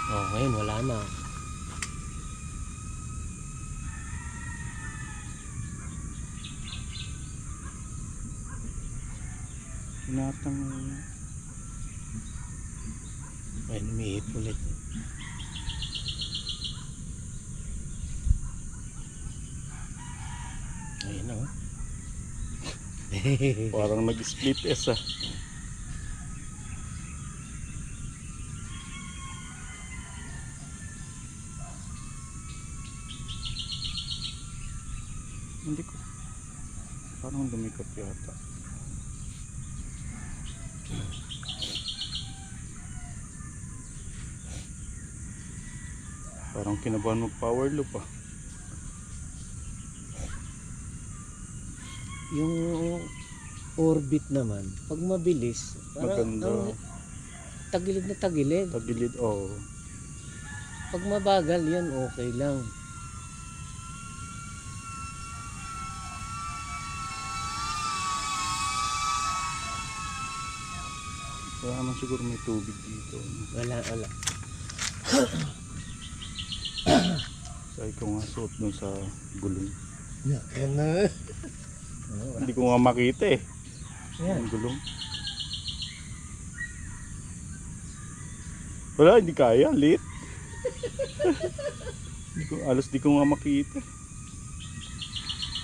Oh, ngayon wala na. Pinatang. Ayun, umiip ulit. Ayun o. Parang nag-split S ah. Hindi ko. Parang lumikot yata. Parang kinabahan mag-power loop ah. Yung orbit naman, pag mabilis, parang Maganda. tagilid na tagilid. Tagilid, oh. Pag mabagal, yan okay lang. Kaya naman siguro may tubig dito. Wala. Kaya ko nga suot dun sa gulong. Yan na. Hindi ko nga makita eh. Yan. Ang gulong. Wala, hindi kaya. Lit. Alos di ko nga makita.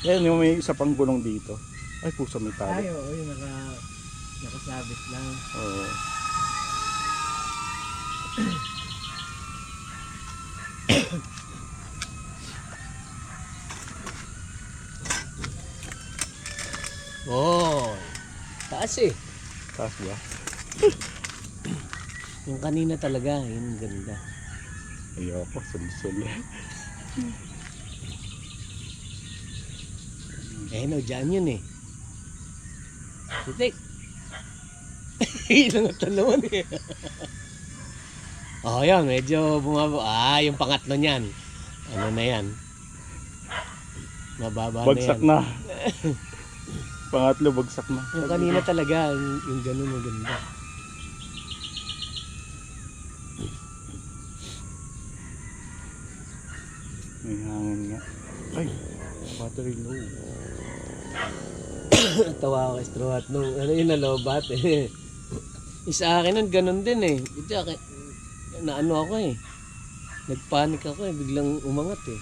Yan, yung may isa pang gulong dito. Ay, pusa may tali. Ay, oo, yung nakasabit lang. Oo. Oh, taas eh. Taas ba? Yung kanina talaga, yun ganda. Ayoko, sul-sul. Eh no, dyan yun eh. Sitik. Ilang naman eh. Oh, yan, medyo bumaba. Ah, yung pangatlo niyan. Ano na yan? Mababa Bagsak na yan. na. Pangatlo, bagsak na. Yung kanina talaga, yung ganun maganda. May hangin nga. Ay, battery low. Tawa ako kay Strawat nung ano yun nalobat eh. Isa akin nun ganun din eh. Ito akin, naano ako eh. Nagpanik ako eh, biglang umangat eh.